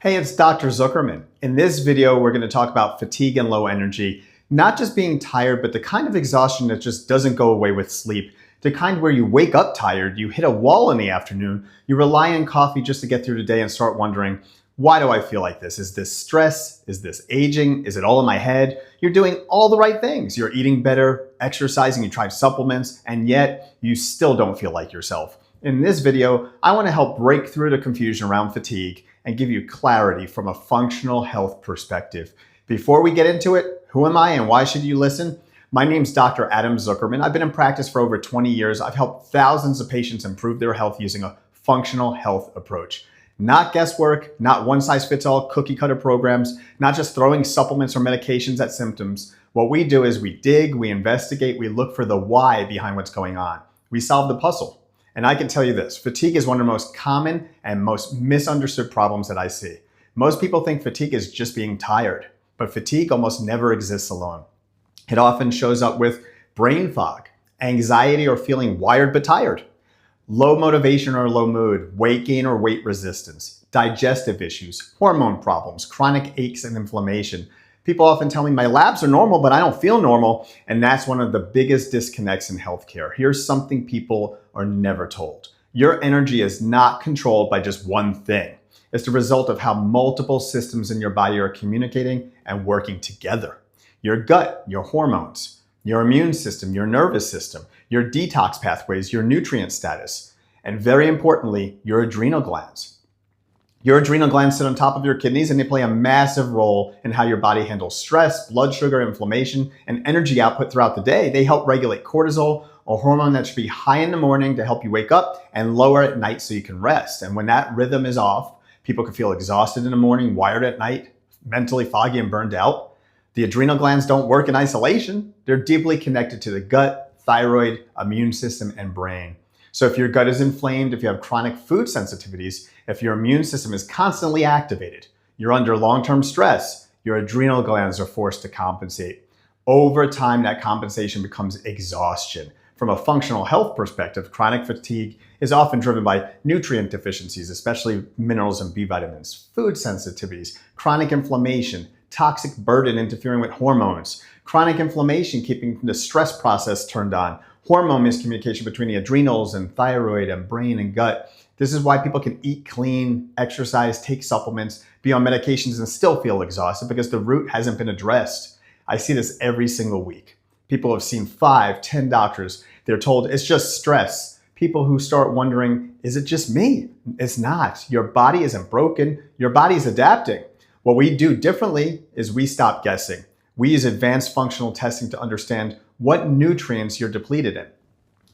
Hey, it's Dr. Zuckerman. In this video, we're going to talk about fatigue and low energy, not just being tired, but the kind of exhaustion that just doesn't go away with sleep, the kind where you wake up tired, you hit a wall in the afternoon, you rely on coffee just to get through the day and start wondering, why do I feel like this? Is this stress? Is this aging? Is it all in my head? You're doing all the right things. You're eating better, exercising, you tried supplements, and yet you still don't feel like yourself. In this video, I want to help break through the confusion around fatigue and give you clarity from a functional health perspective. Before we get into it, who am I and why should you listen? My name's Dr. Adam Zuckerman. I've been in practice for over 20 years. I've helped thousands of patients improve their health using a functional health approach. Not guesswork, not one-size-fits-all cookie-cutter programs, not just throwing supplements or medications at symptoms. What we do is we dig, we investigate, we look for the why behind what's going on. We solve the puzzle. And I can tell you this, fatigue is one of the most common and most misunderstood problems that I see. Most people think fatigue is just being tired, but fatigue almost never exists alone. It often shows up with brain fog, anxiety or feeling wired but tired, low motivation or low mood, weight gain or weight resistance, digestive issues, hormone problems, chronic aches and inflammation. People often tell me my labs are normal, but I don't feel normal. And that's one of the biggest disconnects in healthcare. Here's something people are never told. Your energy is not controlled by just one thing. It's the result of how multiple systems in your body are communicating and working together. Your gut, your hormones, your immune system, your nervous system, your detox pathways, your nutrient status, and very importantly, your adrenal glands. Your adrenal glands sit on top of your kidneys and they play a massive role in how your body handles stress, blood sugar, inflammation, and energy output throughout the day. They help regulate cortisol, a hormone that should be high in the morning to help you wake up and lower at night so you can rest. And when that rhythm is off, people can feel exhausted in the morning, wired at night, mentally foggy and burned out. The adrenal glands don't work in isolation. They're deeply connected to the gut, thyroid, immune system, and brain. So if your gut is inflamed, if you have chronic food sensitivities, if your immune system is constantly activated, you're under long-term stress, your adrenal glands are forced to compensate. Over time, that compensation becomes exhaustion. From a functional health perspective, chronic fatigue is often driven by nutrient deficiencies, especially minerals and B vitamins, food sensitivities, chronic inflammation, toxic burden interfering with hormones, chronic inflammation keeping the stress process turned on, hormone miscommunication between the adrenals and thyroid and brain and gut. This is why people can eat clean, exercise, take supplements, be on medications and still feel exhausted because the root hasn't been addressed. I see this every single week. People have seen 5, 10 doctors. They're told it's just stress. People who start wondering, is it just me? It's not. Your body isn't broken. Your body's adapting. What we do differently is we stop guessing. We use advanced functional testing to understand what nutrients you're depleted in,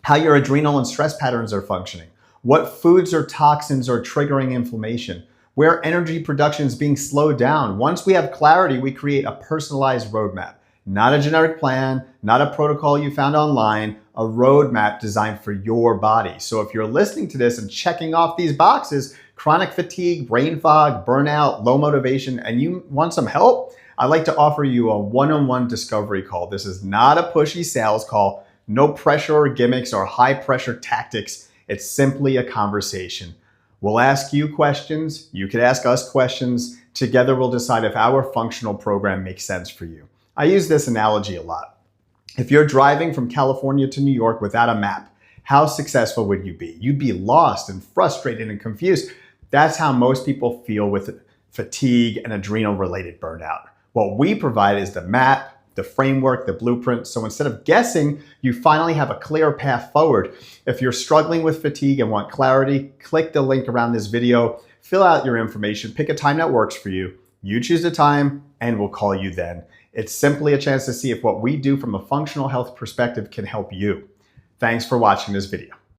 how your adrenal and stress patterns are functioning, what foods or toxins are triggering inflammation, where energy production is being slowed down. Once we have clarity, we create a personalized roadmap, not a generic plan, not a protocol you found online, a roadmap designed for your body. So if you're listening to this and checking off these boxes, chronic fatigue, brain fog, burnout, low motivation, and you want some help, I'd like to offer you a one-on-one discovery call. This is not a pushy sales call, no pressure or gimmicks or high pressure tactics. It's simply a conversation. We'll ask you questions. You can ask us questions. Together, we'll decide if our functional program makes sense for you. I use this analogy a lot. If you're driving from California to New York without a map, how successful would you be? You'd be lost and frustrated and confused. That's how most people feel with fatigue and adrenal-related burnout. What we provide is the map, the framework, the blueprint. So instead of guessing, you finally have a clear path forward. If you're struggling with fatigue and want clarity, click the link around this video, fill out your information, pick a time that works for you. You choose the time and we'll call you then. It's simply a chance to see if what we do from a functional health perspective can help you. Thanks for watching this video.